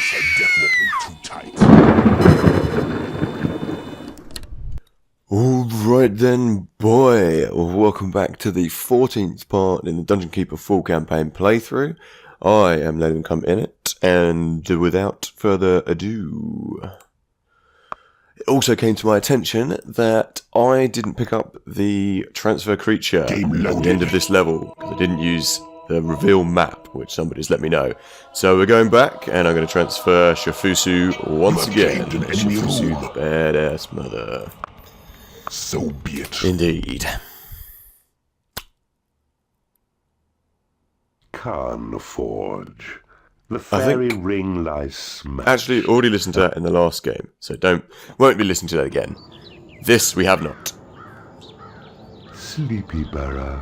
These are definitely too tight. Alright then, boy. Welcome back to the 14th part in the Dungeon Keeper full campaign playthrough. I am letting them come in it, and without further ado, it also came to my attention that I didn't pick up the transfer creature at the end of this level, because I didn't use the reveal map, which somebody's let me know. So we're going back, and I'm going to transfer Shifusu once again. Shifusu, the badass mother. So be it. Indeed. Khan Forge. The fairy ring lies smashed. Actually, already listened to that in the last game, so won't be listening to that again. This we have not. Sleepiburgh,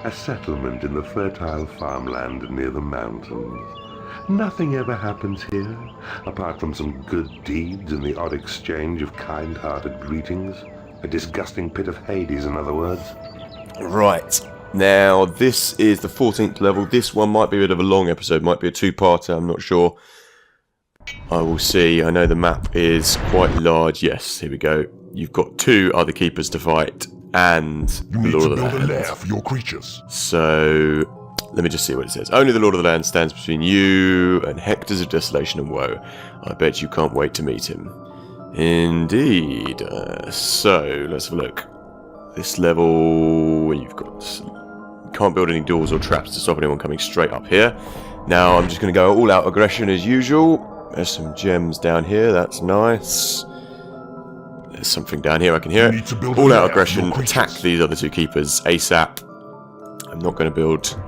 a settlement in the fertile farmland near the mountains. Nothing ever happens here, apart from some good deeds and the odd exchange of kind-hearted greetings. A disgusting pit of Hades, in other words. Right. Now, this is the 14th level. This one might be a bit of a long episode, might be a two-parter, I'm not sure. I will see. I know the map is quite large. Yes, here we go. You've got two other keepers to fight, and the Lord of the Land. You need to build a lair for your creatures. So, let me just see what it says. Only the Lord of the Land stands between you and hectares of desolation and woe. I bet you can't wait to meet him. Indeed. So, let's have a look. This level, you've got... You can't build any doors or traps to stop anyone coming straight up here. Now, I'm just going to go all-out aggression as usual. There's some gems down here, that's nice. There's something down here, I can hear it. All-out aggression, attack these other two keepers ASAP. I'm not going to build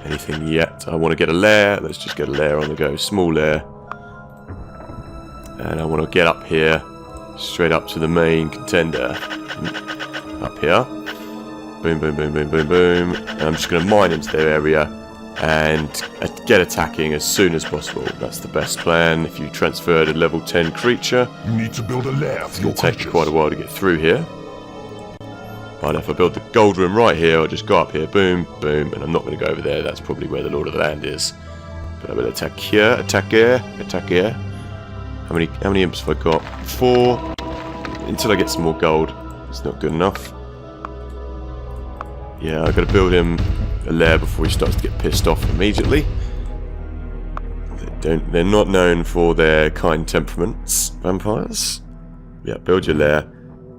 anything yet. I want to get a lair. Let's just get a lair on the go. Small lair. And I want to get up here, straight up to the main contender. Up here. Boom, boom, boom, boom, boom, boom. And I'm just going to mine into their area and get attacking as soon as possible. That's the best plan. If you transferred a level 10 creature, you need to build a lair for your creatures. It'll take quite a while to get through here. But if I build the gold room right here, I'll just go up here, boom, boom, and I'm not going to go over there. That's probably where the Lord of the Land is. But I will attack here, attack here, attack here. How many imps have I got? 4. Until I get some more gold. It's not good enough. Yeah, I've got to build him a lair before he starts to get pissed off immediately. They're not known for their kind temperaments, vampires. Yeah, build your lair.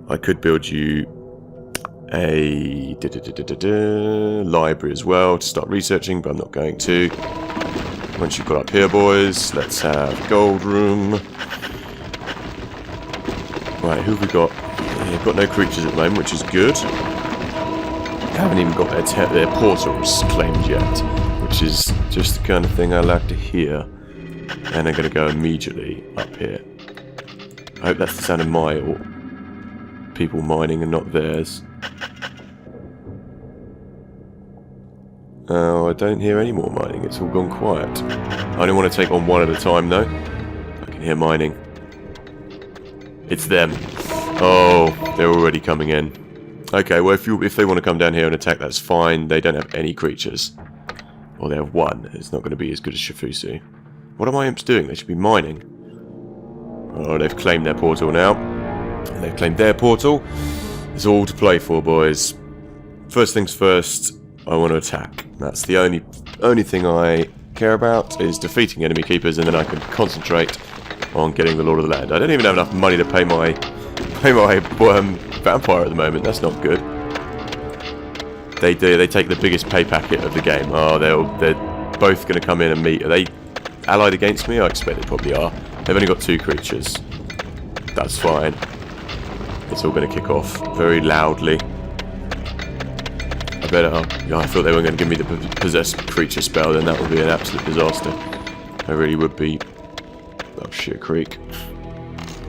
I could build you a library as well to start researching, but I'm not going to. Once you've got up here, boys, let's have gold room. Right, who have we got? Yeah, got no creatures at the moment, which is good. Haven't even got their portals claimed yet, which is just the kind of thing I like to hear. And I'm going to go immediately up here. I hope that's the sound of my people mining and not theirs. Oh, I don't hear any more mining. It's all gone quiet. I only want to take on one at a time, though. I can hear mining. It's them. Oh, they're already coming in. Okay, well, if they want to come down here and attack, that's fine. They don't have any creatures. Or they have one. It's not going to be as good as Shifusu. What are my imps doing? They should be mining. Oh, they've claimed their portal now. They've claimed their portal. It's all to play for, boys. First things first, I want to attack. That's the only thing I care about is defeating enemy keepers, and then I can concentrate on getting the Lord of the Land. I don't even have enough money to pay my vampire at the moment. That's not good. They take the biggest pay packet of the game. Oh, they're both going to come in and meet. Are they allied against me? I expect they probably are. They've only got 2 creatures. That's fine. It's all going to kick off very loudly. I thought they were going to give me the possessed creature spell, then that would be an absolute disaster. I really would be. Oh shit, creek.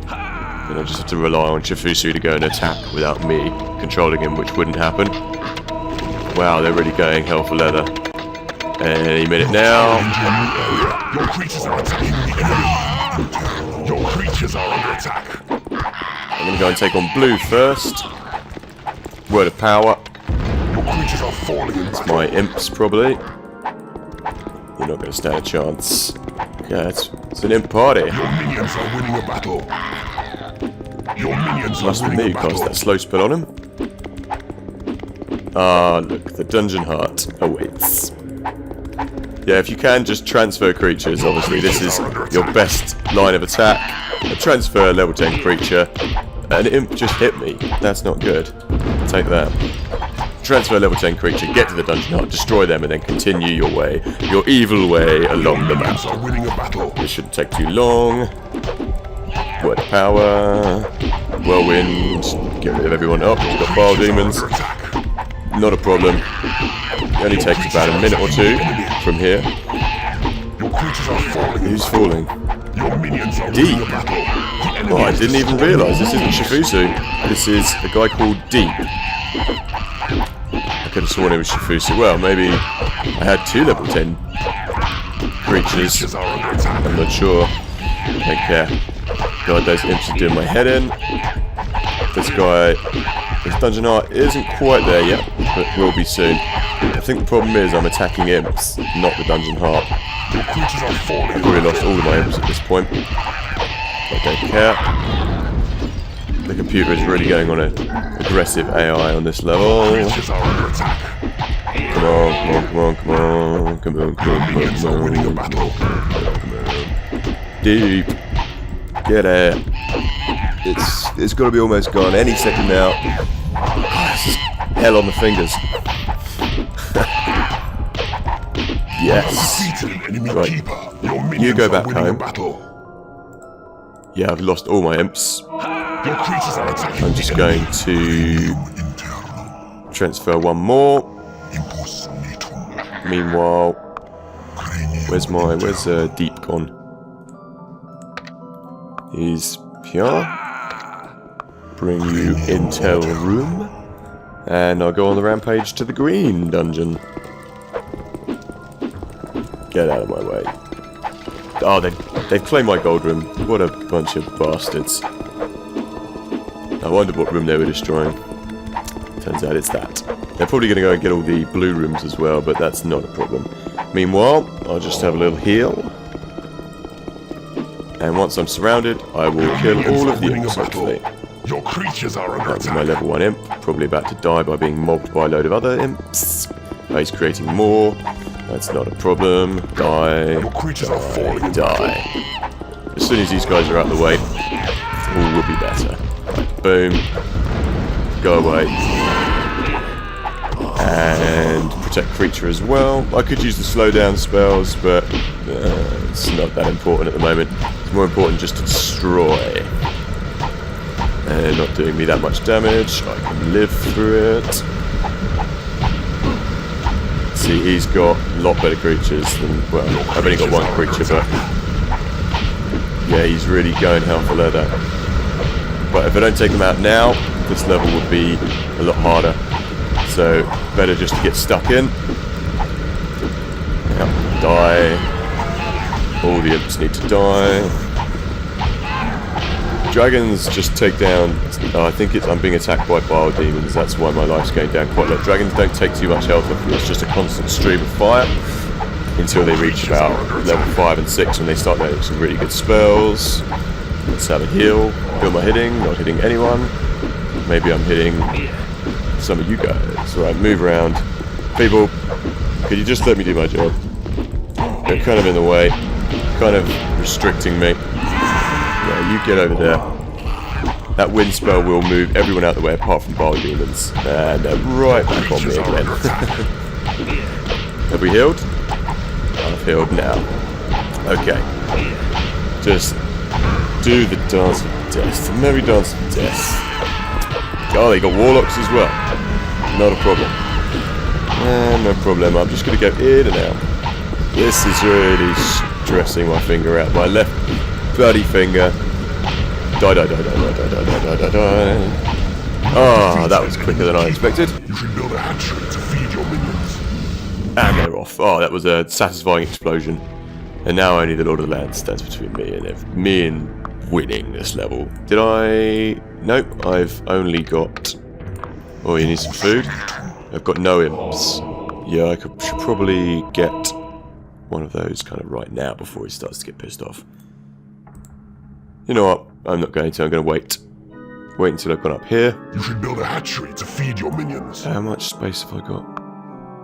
Then I just have to rely on Shifusu to go and attack without me controlling him, which wouldn't happen. Wow, they're really going hell for leather. Any minute now. Your creatures are attacking the enemy. Your creatures are under attack. I'm going to go and take on blue first. Word of power. Your creatures are falling in My imps, probably. You're not going to stand a chance. Okay, It's an imp party. Your minions are winning a battle. Your minions are Must be winning me a who cast battle. that slow spell on him. Ah, look, the dungeon heart awaits. Yeah, if you can just transfer creatures, obviously this is your best line of attack. A transfer level 10 creature. An imp just hit me. That's not good. Take that. Transfer level 10 creature, get to the dungeon heart, destroy them, and then continue your way. Your evil way along the map. Minions are winning a battle. This shouldn't take too long. Word of power. Whirlwind. Get rid of everyone up. We've got Bile Demons. Under attack. Not a problem. It only takes about a minute or two from here. Your creatures are falling. Who's falling? Your minions are Deap. winning a battle. The enemy Oh, I is didn't even destroying realise. your This isn't Shifusu. This is a guy called Deap. I could have sworn it was Shifusu. Well, maybe I had 2 level 10 creatures. creatures are under attack. I'm not sure. Don't care. God, those imps are doing my head in. This guy, this dungeon art isn't quite there yet, but will be soon. I think the problem is I'm attacking imps, not the dungeon heart. Your creatures are falling. I've already lost all of my imps at this point. I don't care. The computer is really going on an aggressive AI on this level. Creatures are under attack. Come on, come on, come on, come on, come on, come on, Minions come are winning a on, battle. Deep. Get it. It's got to be almost gone any second now. This is hell on the fingers. Yes. Defeated an enemy Right. keeper. Your minions You go are back winning home. a battle. Yeah, I've lost all my imps. Your creatures are attacking. I'm just going to transfer one more. Meanwhile, where's Deap gone? He's here. Bring you intel room. And I'll go on the rampage to the green dungeon. Get out of my way. Oh, they've claimed my gold room. What a bunch of bastards. I wondered what room they were destroying. Turns out it's that. They're probably going to go and get all the blue rooms as well, but that's not a problem. Meanwhile, I'll just have a little heal. And once I'm surrounded, I will kill all of the imps, hopefully. Your creatures are under That's my attack. level 1 imp, probably about to die by being mobbed by a load of other imps. Oh, he's creating more. That's not a problem. Die. Your creatures are falling. Die. As soon as these guys are out of the way, all will be better. Right, boom. Go away. And protect creature as well. I could use the slowdown spells, but it's not that important at the moment. It's more important just to destroy. And not doing me that much damage. I can live through it. See, he's got a lot better creatures than, well, I've only got one creature, but yeah, he's really going hell for leather. But if I don't take him out now, this level would be a lot harder. So, better just to get stuck in. Yep, die. All the imps need to die. Dragons just take down... I think I'm being attacked by Bile Demons, that's why my life's going down quite a lot. Dragons don't take too much health off you, it's just a constant stream of fire until they reach about level 5 and 6 when they start getting some really good spells. Let's have a heal. Who am I hitting? Not hitting anyone. Maybe I'm hitting some of you guys. Right, move around. People, could you just let me do my job? They're kind of in the way, kind of restricting me. Yeah, you get over there. That wind spell will move everyone out of the way apart from Bile Demons. And they're right back on me again. Have we healed? I've healed now. Okay. Just do the dance of death. The merry dance of death. Oh, they got warlocks as well. Not a problem. No problem. I'm just going to go in and out. This is really stressing my finger out. My left bloody finger. Die, die, die, die, die, die, die, die, die, die. Ah, that was quicker than I expected. You should build a hatchery to feed your minions. And they're off. Oh, that was a satisfying explosion. And now only the Lord of the Land stands between me and winning this level. Did I... Nope, I've only got... Oh, you need some food? I've got no imps. Yeah, I should probably get one of those kind of right now before he starts to get pissed off. You know what? I'm not going to. I'm going to wait. Wait until I've gone up here. You should build a hatchery to feed your minions. How much space have I got?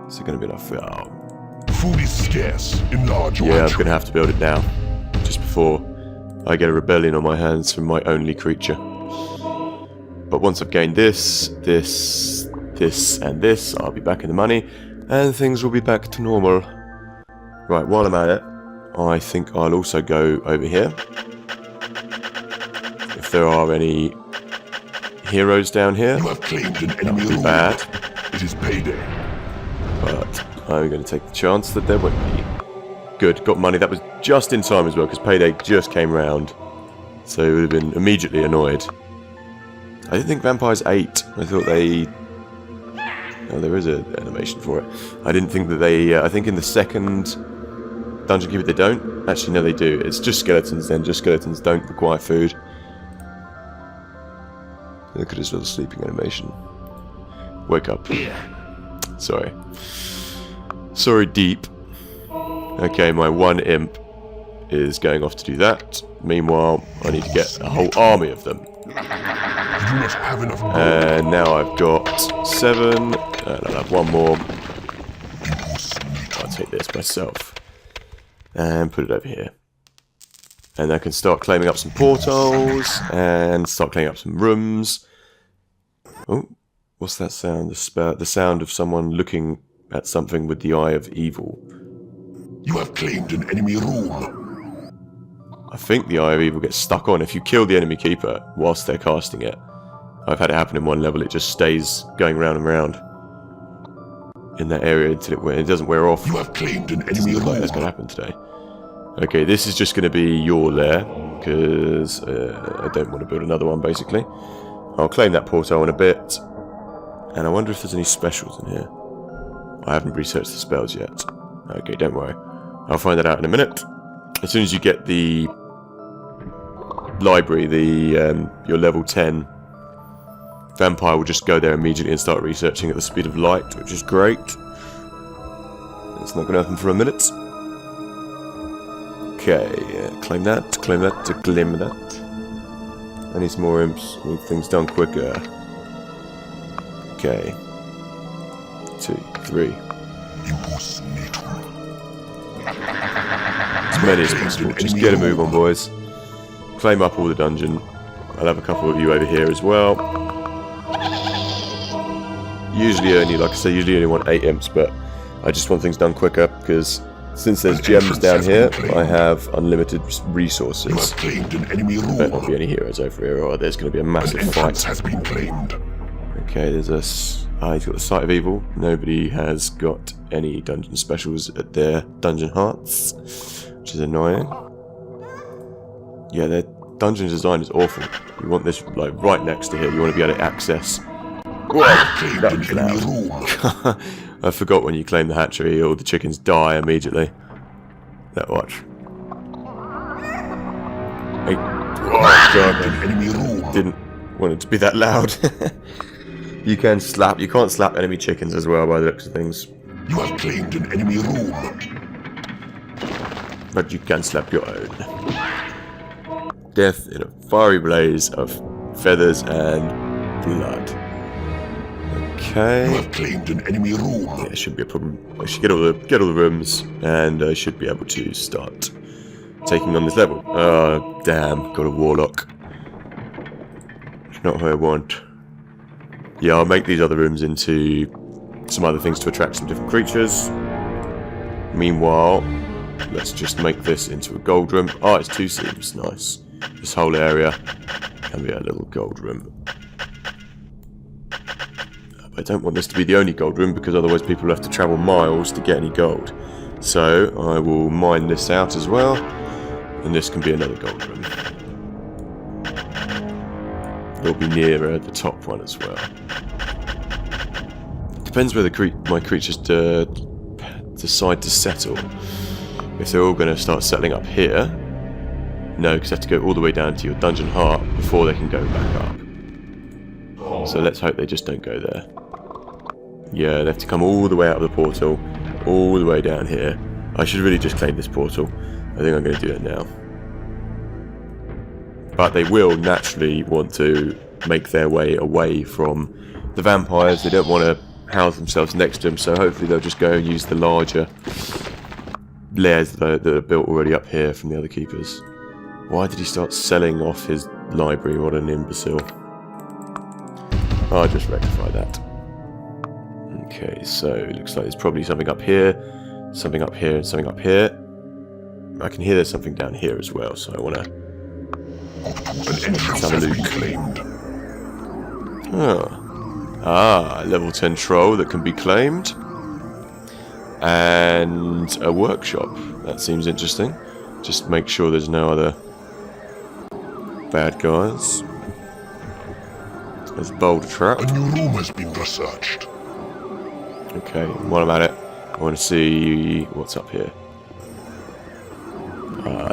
Is it going to be enough? Oh. Food is scarce. Enlarge your Yeah, I'm hatchery. going to have to build it now. Just before I get a rebellion on my hands from my only creature. But once I've gained this, and this, I'll be back in the money. And things will be back to normal. Right, while I'm at it, I think I'll also go over here. If there are any heroes down here, You have claimed an that enemy would be room. bad. It is payday. But I'm going to take the chance that there won't be. Good, got money. That was just in time as well, because payday just came round. So it would have been immediately annoyed. I didn't think vampires ate. I thought they... Oh, there is an animation for it. I didn't think that they... I think in the second Dungeon Keeper they don't. Actually, no, they do. It's just skeletons then. Just skeletons don't require food. Look at his little sleeping animation. Wake up. Sorry. Sorry, Deap. Okay, my one imp is going off to do that. Meanwhile, I need to get a whole army of them. You do not have enough gold. And now I've got 7, and I'll have one more. I'll take this myself. And put it over here. And I can start claiming up some portals, and start claiming up some rooms. Oh, what's that sound? The sound of someone looking at something with the eye of evil. You have claimed an enemy room. I think the Eye of Evil gets stuck on if you kill the enemy keeper whilst they're casting it. I've had it happen in one level, it just stays going round and round in that area until it doesn't wear off. You have claimed an Doesn't enemy look like room. that's going to happen today. Okay, this is just going to be your lair, because I don't want to build another one, basically. I'll claim that portal in a bit, and I wonder if there's any specials in here. I haven't researched the spells yet. Okay, don't worry. I'll find that out in a minute. As soon as you get the library, your level 10 vampire will just go there immediately and start researching at the speed of light, which is great. It's not going to happen for a minute. Okay, claim that, claim that, claim that. I need some more imps, need things done quicker. Okay. 2, 3. As many as possible. Just get a move on, boys. Claim up all the dungeon. I'll have a couple of you over here as well. Usually only, like I say, usually only want 8 imps, but I just want things done quicker, because since there's gems down here, I have unlimited You resources. have claimed an enemy There better not room. be any heroes over here, or there's going to be a An massive entrance fight. has been claimed. Okay, there's a... he's got the Sight of Evil. Nobody has got any dungeon specials at their dungeon hearts, which is annoying. Yeah, their dungeon design is awful. You want this like right next to here. You want to be able to access. You have claimed That an was enemy loud. room. I forgot when you claim the hatchery, all the chickens die immediately. That watch. Hey. Oh god, An enemy room. didn't want it to be that loud. You can't slap enemy chickens as well by the looks of things. You have claimed an enemy room. But you can slap your own. Death in a fiery blaze of feathers and blood. Okay. You have claimed an enemy room. Yeah, it shouldn't be a problem. I should get all the rooms, and I should be able to start taking on this level. Oh damn! Got a warlock. It's not what I want. Yeah, I'll make these other rooms into some other things to attract some different creatures. Meanwhile, let's just make this into a gold room. Oh, it's 2 seams. Nice. This whole area can be a little gold room. But I don't want this to be the only gold room, because otherwise people will have to travel miles to get any gold. So I will mine this out as well, and this can be another gold room. It'll be nearer the top one as well. Depends where my creatures decide to settle. If they're all going to start settling up here, no, because they have to go all the way down to your dungeon heart before they can go back up. So let's hope they just don't go there. Yeah, they have to come all the way out of the portal, all the way down here. I should really just claim this portal. I think I'm going to do it now. But they will naturally want to make their way away from the vampires. They don't want to house themselves next to them, so hopefully they'll just go and use the larger layers that are built already up here from the other keepers. Why did he start selling off his library? What an imbecile. I'll just rectify that. Okay, so it looks like there's probably something up here, something up here, and something up here. I can hear there's something down here as well, so I want to have a look. Ah, level 10 troll that can be claimed. And a workshop. That seems interesting. Just make sure there's no other bad guys. There's a boulder trap. A new room has been researched. Okay, while I'm at it, I want to see what's up here.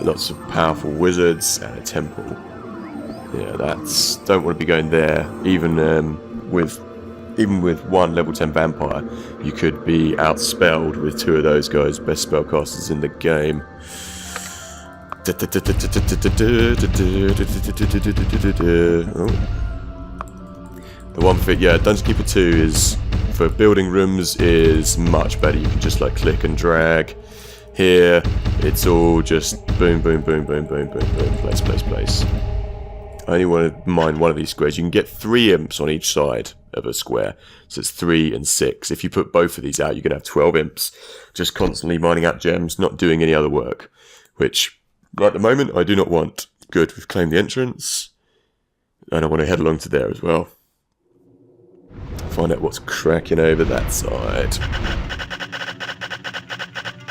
Lots of powerful wizards and a temple. Yeah, that's... don't want to be going there. Even with one level 10 vampire, you could be outspelled with two of those guys, best spellcasters in the game. Oh. The one for, yeah, Dungeon Keeper 2 is, for building rooms, is much better. You can just like click and drag. Here, it's all just boom, boom, boom, boom, boom, boom, boom, place, place, place. I only want to mine one of these squares. You can get 3 imps on each side of a square. So it's 3 and 6. If you put both of these out, you're going to have 12 imps. Just constantly mining out gems, not doing any other work. Which, at the moment, I do not want. Good, we've claimed the entrance. And I want to head along to there as well. Find out what's cracking over that side.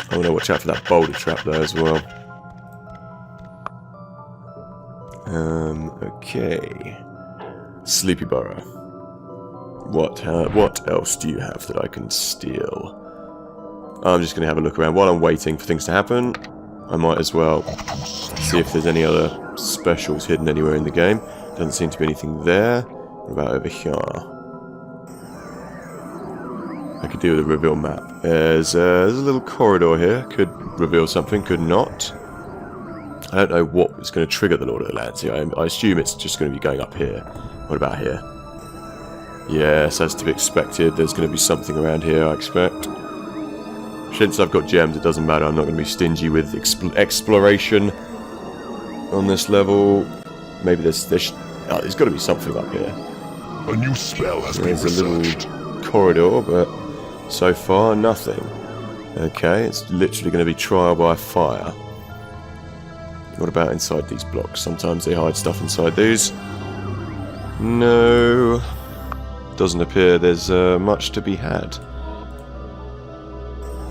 I want to watch out for that boulder trap there as well. Okay. Sleepiburgh. What else do you have that I can steal? I'm just going to have a look around. While I'm waiting for things to happen, I might as well see if there's any other specials hidden anywhere in the game. Doesn't seem to be anything there. What about over here? I could do with a reveal map. There's a little corridor here. Could reveal something, could not. I don't know what was going to trigger the Lord of the Lands here. I assume it's just going to be going up here. What about here? Yes, as to be expected. There's going to be something around here, I expect. Since I've got gems, it doesn't matter. I'm not going to be stingy with exploration on this level. Maybe there's got to be something up here. A new spell has been researched. There's a little corridor, but so far, nothing. Okay, it's literally going to be trial by fire. What about inside these blocks? Sometimes they hide stuff inside these. No. Doesn't appear there's much to be had.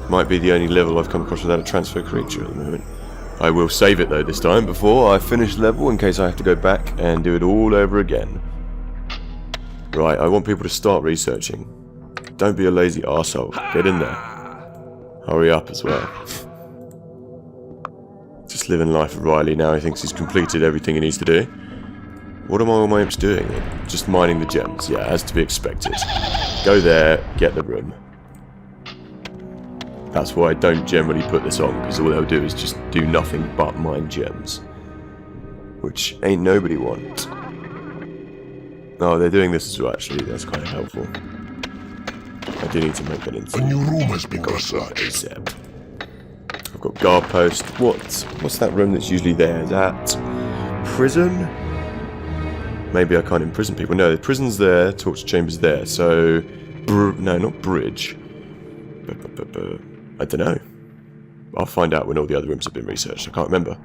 Might be the only level I've come across without a transfer creature at the moment. I will save it though this time before I finish the level in case I have to go back and do it all over again. Right, I want people to start researching. Don't be a lazy arsehole. Get in there. Hurry up as well. Just living life of Riley now. He thinks he's completed everything he needs to do. What am all my imps doing? Just mining the gems. Yeah, as to be expected. Go there, get the room. That's why I don't generally put this on, because all they'll do is just do nothing but mine gems. Which ain't nobody want. Oh, they're doing this as well, actually. That's kind of helpful. I do need to make that into... A new room has been researched. I've got guard post. What's that room that's usually there? Is that prison? Maybe I can't imprison people. No, the prison's there, torture chamber's there. So, no, not bridge. I don't know. I'll find out when all the other rooms have been researched. I can't remember.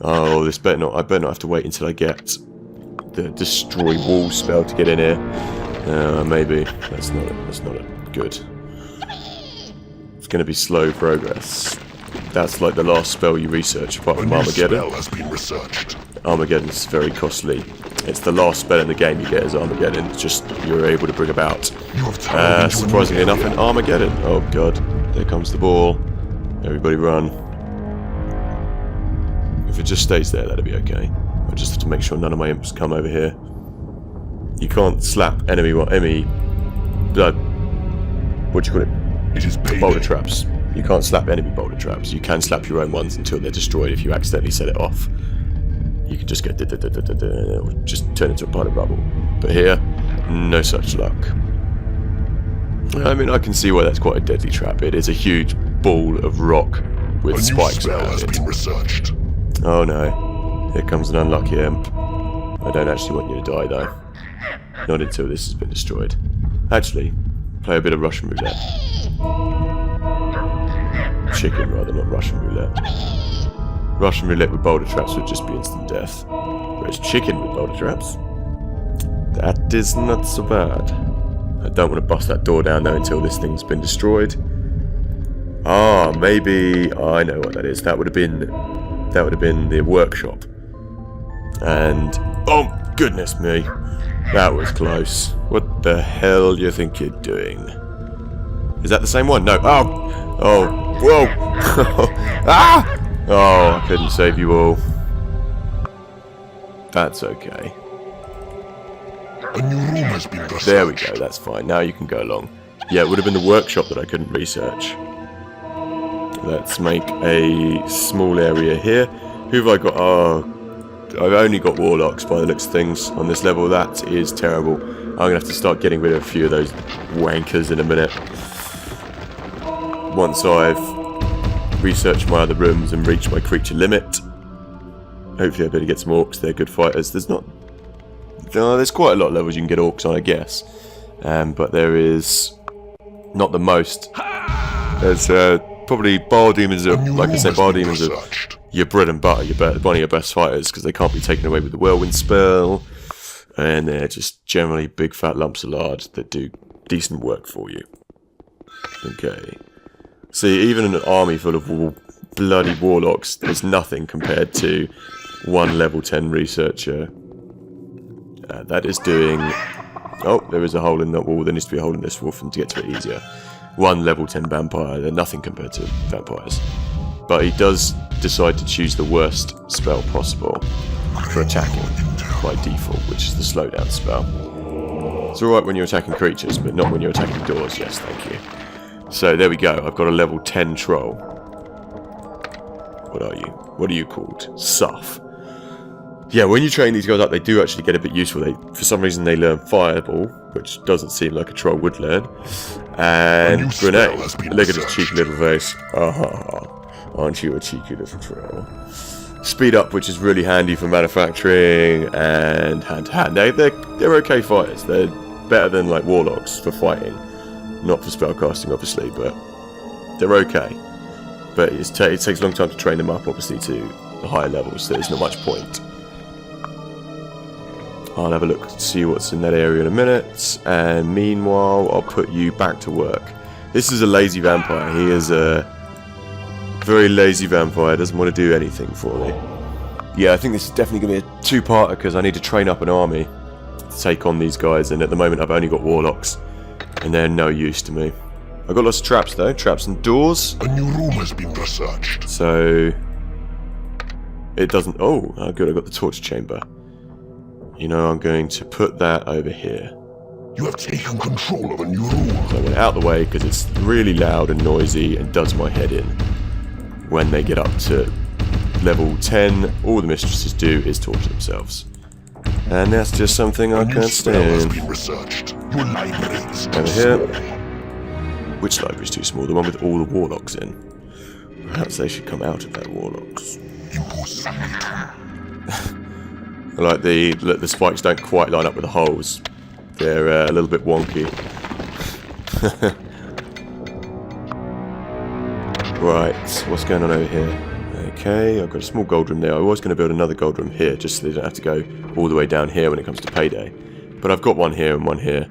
Oh, this better not. I better not have to wait until I get the destroy wall spell to get in here. Maybe that's not it. That's not it. Good. It's going to be slow progress. That's like the last spell you research, apart from Armageddon. A new spell has been researched. Armageddon's very costly. It's the last spell in the game you get as Armageddon. It's just you're able to bring about. Surprisingly enough, in Armageddon. Oh god, there comes the ball. Everybody run. If it just stays there, that'll be okay. I just have to make sure none of my imps come over here. You can't slap enemy. What do you call it? It is payday. Boulder traps. You can't slap enemy boulder traps. You can slap your own ones until they're destroyed if you accidentally set it off. You can just go or just turn into a pile of rubble. But here, no such luck. I mean, I can see why that's quite a deadly trap. It is a huge ball of rock with spikes around it. Been researched. Oh no, here comes an unlucky imp. I don't actually want you to die though. Not until this has been destroyed. Actually, play a bit of Russian roulette. Chicken rather, not Russian roulette. Russian roulette with boulder traps would just be instant death. Whereas chicken with boulder traps, that is not so bad. I don't want to bust that door down though until this thing's been destroyed. Ah, maybe I know what that is. That would have been the workshop. And oh goodness me, that was close. What the hell do you think you're doing? Is that the same one? No. Oh, whoa! Ah! Oh, I couldn't save you all. That's okay. A new room has been researched. There we go, that's fine. Now you can go along. Yeah, it would have been the workshop that I couldn't research. Let's make a small area here. Who have I got? Oh, I've only got warlocks by the looks of things on this level. That is terrible. I'm going to have to start getting rid of a few of those wankers in a minute. Once I've researched my other rooms and reached my creature limit. Hopefully I'll be able to get some orcs. They're good fighters. There's quite a lot of levels you can get orcs on, I guess. But there is not the most. There's probably Bile Demons are, like I said, Bile Demons are your bread and butter, one of your best fighters, because they can't be taken away with the whirlwind spell. And they're just generally big fat lumps of lard that do decent work for you. Okay. See, even in an army full of bloody warlocks, there's nothing compared to one level 10 researcher. That is doing... Oh, there is a hole in that wall. There needs to be a hole in this wall for them to get to it easier. One level 10 vampire, they're nothing compared to vampires. But he does decide to choose the worst spell possible for attacking by default, which is the slowdown spell. It's alright when you're attacking creatures, but not when you're attacking doors. Yes, thank you. So there we go. I've got a level 10 troll. What are you? What are you called? Suff. Yeah, when you train these guys up, they do actually get a bit useful. For some reason, they learn Fireball, which doesn't seem like a troll would learn, and Grenade. Look at his cheeky little face. Aren't you a cheeky little troll? Speed Up, which is really handy for manufacturing, and Hand to Hand. They're okay fighters. They're better than like Warlocks for fighting. Not for spellcasting, obviously, but they're okay. But it takes a long time to train them up, obviously, to the higher levels, so there's not much point. I'll have a look to see what's in that area in a minute, and meanwhile, I'll put you back to work. This is a lazy vampire. He is a very lazy vampire, doesn't want to do anything for me. Yeah, I think this is definitely going to be a two-parter, because I need to train up an army to take on these guys, and at the moment I've only got warlocks. And they're no use to me. I've got lots of traps though, traps and doors. A new room has been researched. So it doesn't. Oh, good! I got the torture chamber. You know, I'm going to put that over here. You have taken control of a new room. So I want it out the way because it's really loud and noisy and does my head in. When they get up to level 10, all the mistresses do is torture themselves. And that's just something I can't stand. Your library is over here. Which library is too small? The one with all the warlocks in. Perhaps they should come out of that warlocks. I like the spikes don't quite line up with the holes. They're a little bit wonky. Right, what's going on over here? Okay, I've got a small gold room there. I was going to build another gold room here, just so they don't have to go all the way down here when it comes to payday. But I've got one here and one here,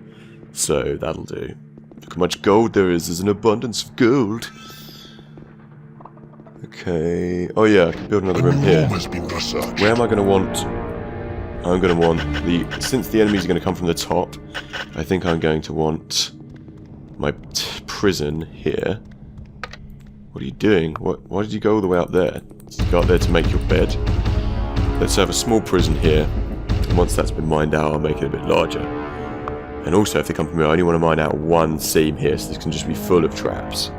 so that'll do. Look how much gold there is. There's an abundance of gold. Okay. Oh yeah, I can build another room here. Where am I going to want... I'm going to want the... Since the enemies are going to come from the top, I think I'm going to want my prison here. What are you doing? Why did you go all the way up there? Did you go up there to make your bed? Let's have a small prison here. And once that's been mined out, I'll make it a bit larger. And also, if they come from here, I only want to mine out one seam here, so this can just be full of traps.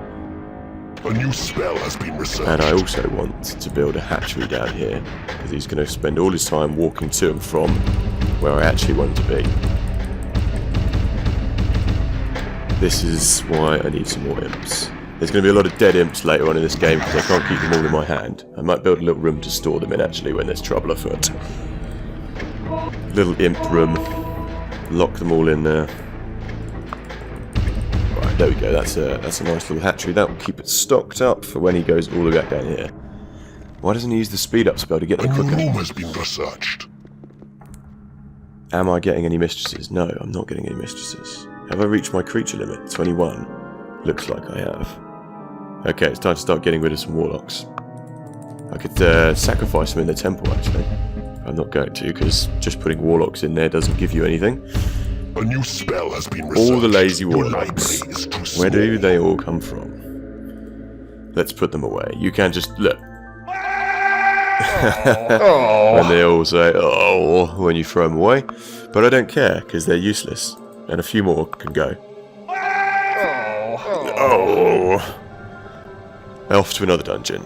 A new spell has been researched. And I also want to build a hatchery down here, because he's going to spend all his time walking to and from where I actually want to be. This is why I need some more imps. There's going to be a lot of dead imps later on in this game, because I can't keep them all in my hand. I might build a little room to store them in, actually, when there's trouble afoot. Little imp room. Lock them all in there. Right, there we go. That's a nice little hatchery. That will keep it stocked up for when he goes all the way back down here. Why doesn't he use the speed up spell to get there A new quicker? room has been researched. Am I getting any mistresses? No, I'm not getting any mistresses. Have I reached my creature limit? 21. Looks like I have. Okay, it's time to start getting rid of some warlocks. I could sacrifice them in the temple, actually. I'm not going to, because just putting warlocks in there doesn't give you anything. A new spell has been researched. All the lazy Your warlocks. library is too Where do small. they all come from? Let's put them away. You can just look. When they all say, oh, when you throw them away. But I don't care, because they're useless. And a few more can go. Oh. Off to another dungeon.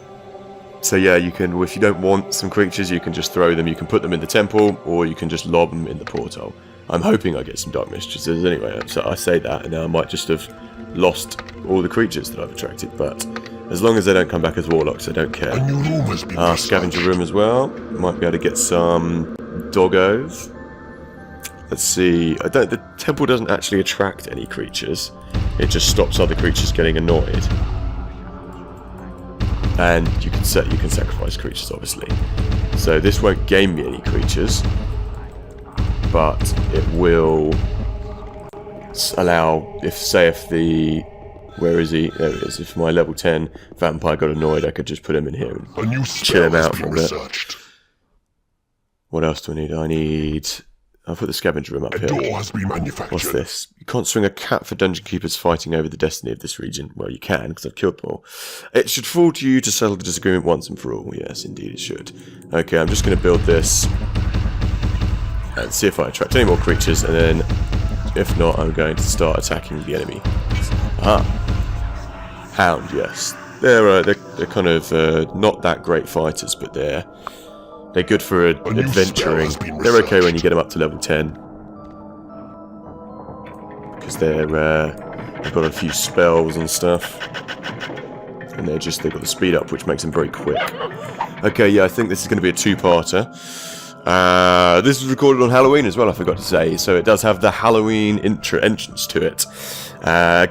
So yeah, you can, if you don't want some creatures, you can just throw them. You can put them in the temple, or you can just lob them in the portal. I'm hoping I get some dark mistresses anyway. So I say that, and now I might just have lost all the creatures that I've attracted. But as long as they don't come back as warlocks, I don't care. A new room has been researched. Scavenger room as well. Might be able to get some doggos. Let's see. The temple doesn't actually attract any creatures. It just stops other creatures getting annoyed. And you can sacrifice creatures, obviously. So this won't gain me any creatures, but it will allow, if the, where is he? There he is. If my level 10 vampire got annoyed, I could just put him in here and A new chill him spell has out been for a bit. researched. What else do I need? I'll put the scavenger room up A here. door has been manufactured. What's this? You can't swing a cat for dungeon keepers fighting over the destiny of this region. Well, you can, because I've killed them all. It should fall to you to settle the disagreement once and for all. Yes, indeed it should. Okay, I'm just going to build this and see if I attract any more creatures, and then, if not, I'm going to start attacking the enemy. Aha! Hound, yes. They're kind of not that great fighters, but they're good for new adventuring. spell has been They're okay when you researched. get them up to level 10. Because they've got a few spells and stuff. And they've got the speed up, which makes them very quick. Okay, yeah, I think this is going to be a two-parter. This was recorded on Halloween as well, I forgot to say. So it does have the Halloween entrance to it.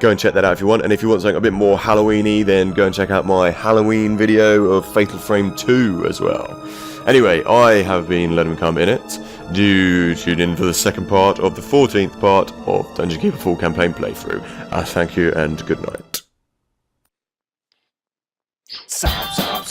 Go and check that out if you want. And if you want something a bit more Halloween-y, then go and check out my Halloween video of Fatal Frame 2 as well. Anyway, I have been Let 'Em Come Init. Do tune in for the second part of the 14th part of Dungeon Keeper full campaign playthrough. Thank you and good night. Stop.